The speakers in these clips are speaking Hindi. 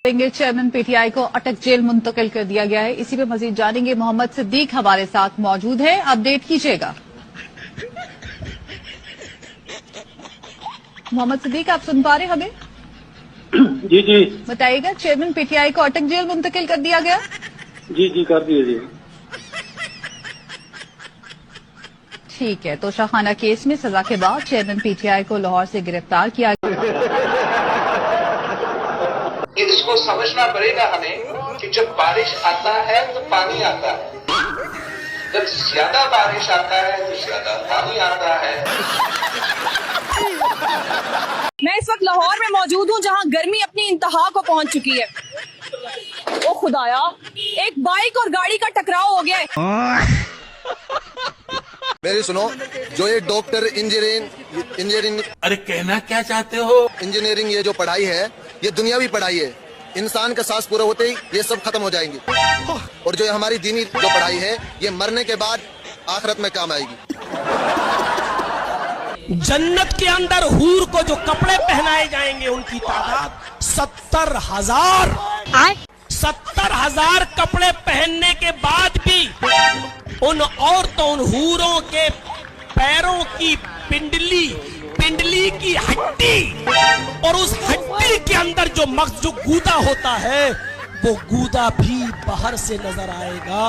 चेयरमैन पीटीआई को अटक जेल मुंतकिल कर दिया गया है। इसी पे मजीद जानेंगे। मोहम्मद सिद्दीक हमारे साथ मौजूद है, अपडेट कीजिएगा। मोहम्मद सिद्दीक, आप सुन पा रहे हमें? जी जी बताइएगा, चेयरमैन पीटीआई को अटक जेल मुंतकिल कर दिया गया? जी जी कर दिए जी। ठीक है, तो शाखाना केस में सजा के बाद चेयरमैन पीटीआई को लाहौर से गिरफ्तार किया गया। इसको समझना पड़ेगा हमें कि जब बारिश आता है तो पानी आता है, जब ज्यादा बारिश आता है तो ज्यादा पानी आता है। मैं इस वक्त लाहौर में मौजूद हूँ, जहाँ गर्मी अपनी इंतहा को पहुँच चुकी है। ओ खुदाया, एक बाइक और गाड़ी का टकराव हो गया है। मेरी सुनो, जो ये डॉक्टर इंजीनियरिंग अरे कहना क्या चाहते हो? इंजीनियरिंग ये जो पढ़ाई है, ये दुनियावी पढ़ाई है। इंसान का सांस पूरा होते ही ये सब खत्म हो जाएंगे। और जो ये हमारी दीनी जो पढ़ाई है, ये मरने के बाद आखिरत में काम आएगी। जन्नत के अंदर हूर को जो कपड़े पहनाए जाएंगे, उनकी तादाद 70,000। 70,000 कपड़े पहनने के बाद भी उन औरतों, उन हूरों के पैरों की पिंडली की हड्डी, और उस हड्डी के अंदर जो मग़ज़ जो गूदा होता है, वो गूदा भी बाहर से नजर आएगा।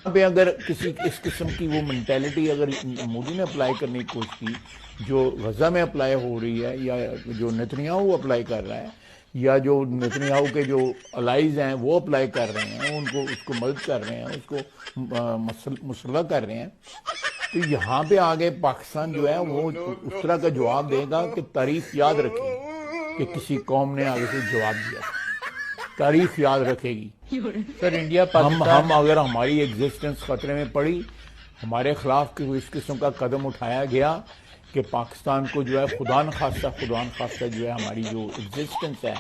पे अगर किसी इस किस्म की वो मेंटेलिटी अगर मोदी ने अप्लाई करने की कोशिश की, जो गजा में अप्लाई हो रही है, या जो नेतन्याहू अप्लाई कर रहा है, या जो नेतन्याहू के जो अलाइज हैं वो अप्लाई कर रहे हैं, उनको उसको मदद कर रहे हैं, उसको मुसल्ला कर रहे हैं, तो यहाँ पे आगे पाकिस्तान जो है वो उस तरह का जवाब देगा कि तारीख याद रखेगी कि किसी कौम ने आगे से जवाब दिया। तारीख याद रखेगी। सर, इंडिया हम अगर हमारी एग्जिस्टेंस खतरे में पड़ी, हमारे खिलाफ इस किस्म का कदम उठाया गया कि पाकिस्तान को जो है खुदा न खास्ता जो है हमारी जो एग्जिस्टेंस है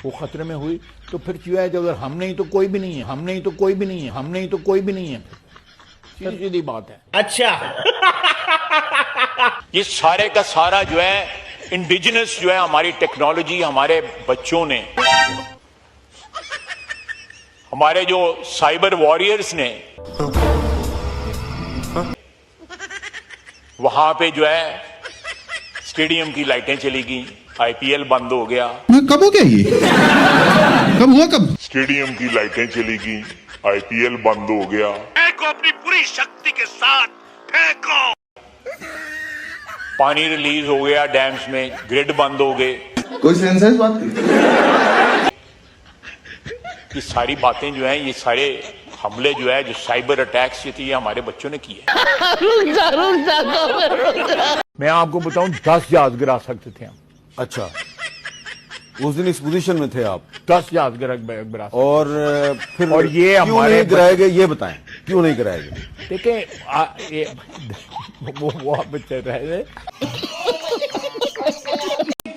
वो खतरे में हुई, तो फिर जो है अगर हम नहीं तो कोई भी नहीं है, हम नहीं तो कोई भी नहीं है, हम नहीं तो कोई भी नहीं है, फिर सीधी बात है। अच्छा, ये सारे का सारा जो है इंडिजिनस जो है हमारी टेक्नोलॉजी, हमारे बच्चों ने, हमारे जो साइबर वॉरियर्स ने, वहां पे जो है स्टेडियम की लाइटें चली गई, आईपीएल बंद हो गया। कब हो गया ये? कब हुआ? कब स्टेडियम की लाइटें चली गई, आईपीएल बंद हो गया। फेंको अपनी पूरी शक्ति के साथ, फेंको। पानी रिलीज हो गया डैम्स में, ग्रिड बंद हो गए। कोई सेंस है इस बात की? ये सारी बातें जो हैं, ये सारे हमले जो है, जो साइबर अटैक्स ये थी, ये हमारे बच्चों ने किए। मैं आपको बताऊं, 10 जहाज गिरा सकते थे हम। अच्छा, उस दिन इस पोजीशन में थे आप? 10 जहाज गिरा। और फिर और ये क्यों हमारे नहीं गिराए गए, ये बताएं, क्यों नहीं गिराए गए? देखिए, वो आप चल रहे थे,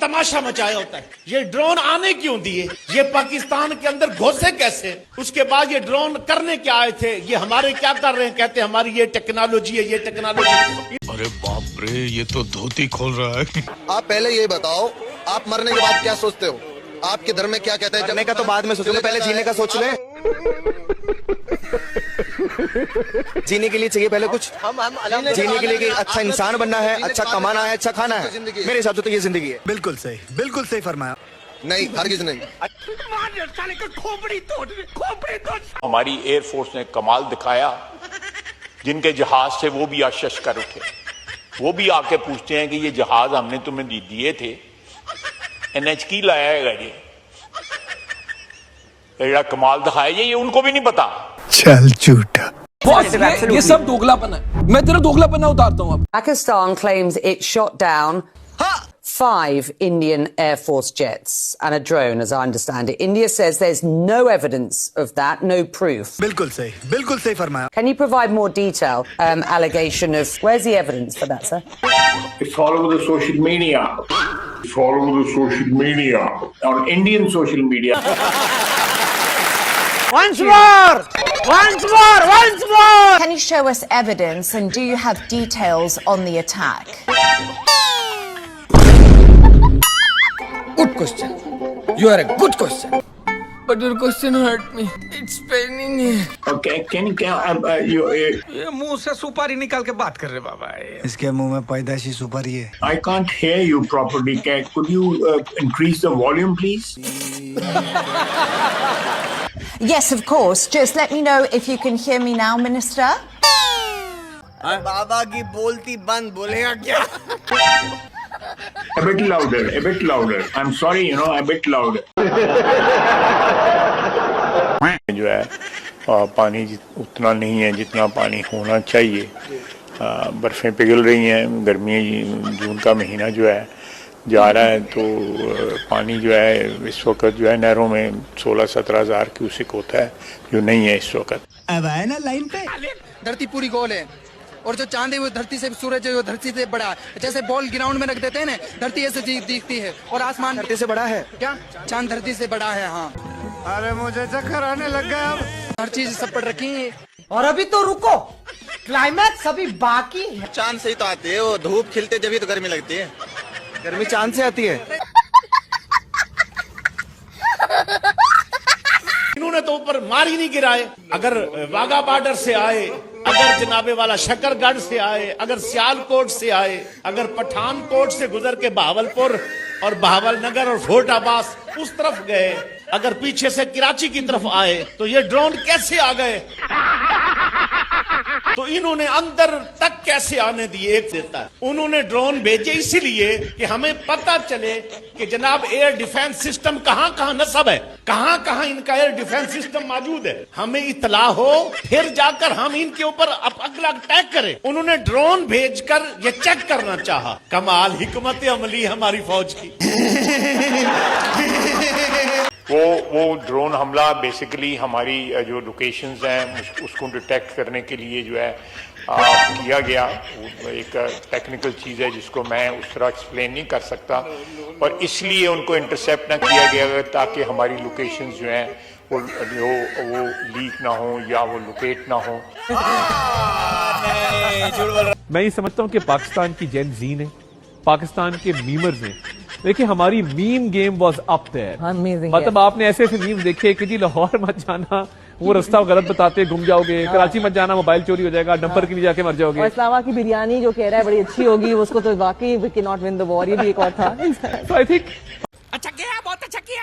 तमाशा मचाया होता है। ये ड्रोन आने क्यों दिए? ये पाकिस्तान के अंदर घुसे कैसे? उसके बाद ये ड्रोन करने क्या आए थे? ये हमारे क्या कर रहे हैं? कहते हैं हमारी ये टेक्नोलॉजी है, ये टेक्नोलॉजी। अरे बाप रे, ये तो धोती खोल रहा है। आप पहले ये बताओ, आप मरने के बाद क्या सोचते हो? आपके धर्म में क्या कहते हैं? मरने का तो बाद में सोच ले, पहले जीने का सोच ले। जीने के लिए चाहिए पहले कुछ, जीने के लिए कि अच्छा इंसान बनना है, अच्छा कमाना है, अच्छा खाना है। मेरे हिसाब से तो ये जिंदगी है। बिल्कुल सही फरमाया। नहीं, हरगिज नहीं। हमारी एयरफोर्स ने कमाल दिखाया, जिनके जहाज से वो भी आशश कर उठे, वो भी आके पूछते हैं कि ये जहाज हमने तुम्हें दिए थे, एनएच की लाया है ये कमाल दिखाया, ये उनको भी नहीं पता। चल झूठा। ये सब दोगलापन है। मैं तेरा दोगलापन उतारता हूँ अब। Pakistan claims it shot down 5 Indian Air Force jets and a drone, as I understand it. India says there's no evidence of that, no proof. बिल्कुल सही फरमाया। Can you provide more detail, allegation of, where's the evidence for that, sir? Follow the social media. On Indian social media. Once more! Can you show us evidence, and do you have details on the attack? Good question. You are a good question. But your question hurt me. It's paining me. Okay, can you ये मुंह से सुपारी निकाल के बात कर रहे बाबा। इसके मुंह में पैदाइशी सुपारी है। I can't hear you properly. Could you increase the volume, please? Yes, of course. Just let me know if you can hear me now, Minister. बाबा की बोलती बंद, बोलेगा क्या? A bit louder, a bit louder. I'm sorry, a bit louder. जो है पानी उतना नहीं है जितना पानी होना चाहिए। बर्फ़ें पिघल रही हैं, गर्मी जून का महीना जो है जा रहा है, तो पानी जो है इस वक्त जो है नहरों में 16-17 हज़ार क्यूसिक होता है, जो नहीं है इस वक्त। अब आए ना लाइन पे। धरती पूरी गोल है और जो चांद है वो धरती से, सूरज है वो धरती से बड़ा है। जैसे बॉल ग्राउंड में रख देते हैं ना, धरती ऐसे दिखती है और आसमान धरती से बड़ा है। क्या चांद धरती से बड़ा है? हाँ। अरे मुझे चक्कर आने लग गया अब। हर चीज सब पढ़ रखी है। और अभी तो रुको, क्लाइमैक्स अभी बाकी है। चांद से ही तो आती है, वो धूप खिलते जब ही तो गर्मी लगती है। गर्मी चांद से आती है। इन्होंने तो ऊपर मार ही नहीं गिराए। अगर वाघा बॉर्डर से आए, अगर जनाबे वाला शकरगढ़ से आए, अगर सियालकोट से आए, अगर पठानकोट से गुजर के बहावलपुर और बहावलनगर और फोर्ट अब्बास उस तरफ गए, अगर पीछे से कराची की तरफ आए, तो ये ड्रोन कैसे आ गए? तो इन्होंने अंदर तक कैसे आने दिए? एक देता है, उन्होंने ड्रोन भेजे इसीलिए कि हमें पता चले कि जनाब एयर डिफेंस सिस्टम कहां कहां नस्ब है, कहां कहां इनका एयर डिफेंस सिस्टम मौजूद है, हमें इतला हो, फिर जाकर हम इनके ऊपर अगला अटैक करें। उन्होंने ड्रोन भेजकर ये चेक करना चाहा। कमाल हिकमत अमली हमारी फौज की। वो ड्रोन हमला बेसिकली हमारी जो लोकेशंस हैं उसको डिटेक्ट करने के लिए जो है किया गया। एक टेक्निकल चीज़ है जिसको मैं उस तरह एक्सप्लेन नहीं कर सकता, और इसलिए उनको इंटरसेप्ट ना किया गया ताकि हमारी लोकेशंस जो हैं वो लीक ना हो या वो लोकेट ना हो। मैं ये समझता हूँ कि पाकिस्तान की जेन जी ने, पाकिस्तान के मीमर्स ने, देखिए हमारी meme game was up there. मतलब आपने ऐसे ऐसे मीम देखे कि जी लाहौर मत जाना, वो रास्ता गलत बताते गुम जाओगे, कराची मत जाना मोबाइल चोरी हो जाएगा, डंपर के नीचे जाके मर जाओगे, और इस्लामाबाद की बिरयानी जो कह रहा है बड़ी अच्छी होगी, उसको तो वाकई we can not win the war, ये भी एक और था। सो आई थिंक अच्छा किया, बहुत अच्छा किया।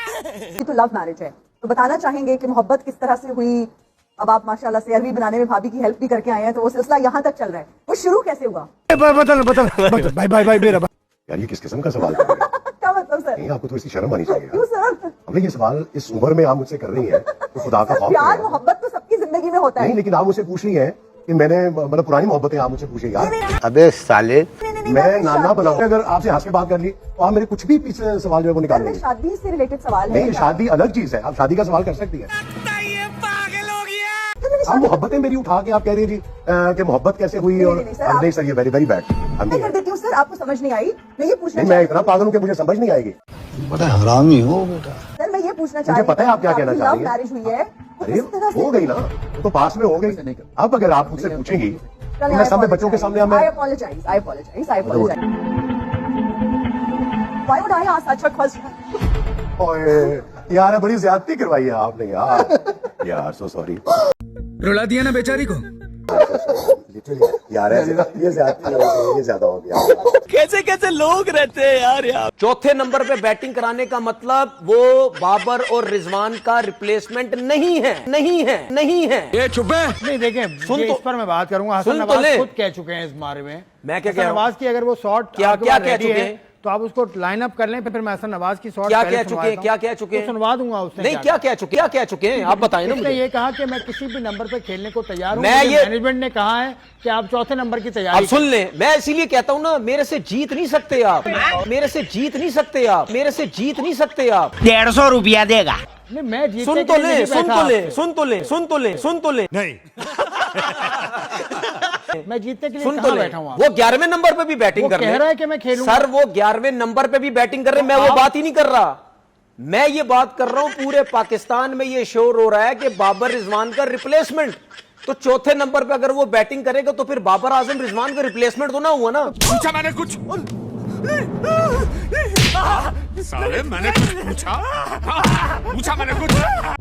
ये तो लव मैरिज है, तो बताना चाहेंगे कि मोहब्बत किस तरह से हुई। अब आप माशाल्लाह से अरबी बनाने में भाभी की हेल्प भी करके आए हैं, तो वो सिलसिला यहाँ तक चल रहा है, वो शुरू कैसे हुआ? बता भाई मेरा यार ये किस किस्म का सवाल कर रहे हैं? क्या मतलब सर? नहीं, आपको तो इसकी शर्म आनी चाहिए। क्यों सर? हमें ये सवाल इस उम्र में आप मुझसे कर रही हैं, तो खुदा का खौफ प्यार करें। मोहब्बत तो सबकी जिंदगी में होता है। नहीं, लेकिन आप मुझसे पूछ रही हैं कि मैंने मतलब पुरानी मोहब्बतें आप मुझसे पूछे यार। अबे साले, मैं नाना बनाऊं, अगर आपसे हंस के बात कर ली तो आप मेरे कुछ भी पीछे सवाल जो है वो निकाल लेंगे। शादी से रिलेटेड सवाल है। नहीं, शादी अलग चीज है, आप शादी का सवाल कर सकती है। आप मोहब्बतें मेरी उठा के आप कह रही है जी कि मोहब्बत कैसे हुई, और नहीं सर ये वेरी वेरी बैड। मैं कर देती हूँ सर, आपको समझ नहीं आई, मैं ये पूछना मैं इतना पागल हूँ कि मुझे समझ नहीं आएगी। बड़ा हरामी हो बेटा। सर मैं ये पूछना चाह मुझे रही हूँ, पता है आप क्या कहना चाह रही लव हैं। मैरिज हुई है, अरे हो गई ना, तो पास में हो गई। अब अगर आप मुझसे पूछेंगी तो मैं सब बच्चों के सामने I apologize. Why would I ask such a question? ओए यार बड़ी ज्यादती करवाई है आपने यार सो सॉरी। रुला दिया ना बेचारी को। यार ये ज्यादा हो गया। कैसे कैसे लोग रहते हैं यार। चौथे नंबर पे बैटिंग कराने का मतलब वो बाबर और रिजवान का रिप्लेसमेंट नहीं है। ये चुप है। नहीं देखें, सुन तो, इस पर मैं बात करूंगा। हसन सुन तो नवाज ले। खुद कह चुके हैं इस बारे में। मैं क्या हसन कह रहा हूं? नवाज की अगर वो शॉट क्या कह चुके हैं? तो आप उसको लाइन अप कर लें, फिर मैं हसन नवाज की शॉट क्या कह चुके हैं? सुनवा दूंगा उसने। नहीं क्या कह चुके हैं आप बताएं ना मुझे। ये कहा कि मैं किसी भी नंबर पे खेलने को तैयार हूं। ये मैनेजमेंट ने कहा है कि आप चौथे नंबर की तैयारी। आप सुन लें, मैं इसीलिए कहता हूं ना, मेरे से जीत नहीं सकते आप। 150 रुपया देगा। नहीं मैं जीतने सुन तो ले नहीं मैं जीतने के लिए सुन तो कहां ले। बैठा हूं? वो 11वें नंबर पे भी बैटिंग कर रहे हैं। कह रहा है कि मैं खेलूंगा। सर वो 11वें नंबर पे भी बैटिंग कर रहे हैं, मैं वो बात ही नहीं कर रहा। मैं ये बात कर रहा हूं पूरे पाकिस्तान में ये शोर हो रहा है कि बाबर रिजवान का रिप्लेसमेंट, तो चौथे नंबर पे अगर वो बैटिंग करेगा तो फिर बाबर आजम रिजवान का रिप्लेसमेंट तो ना हुआ ना। पूछा मैंने कुछ। साले मैंने कुछ पूछा मैंने कुछ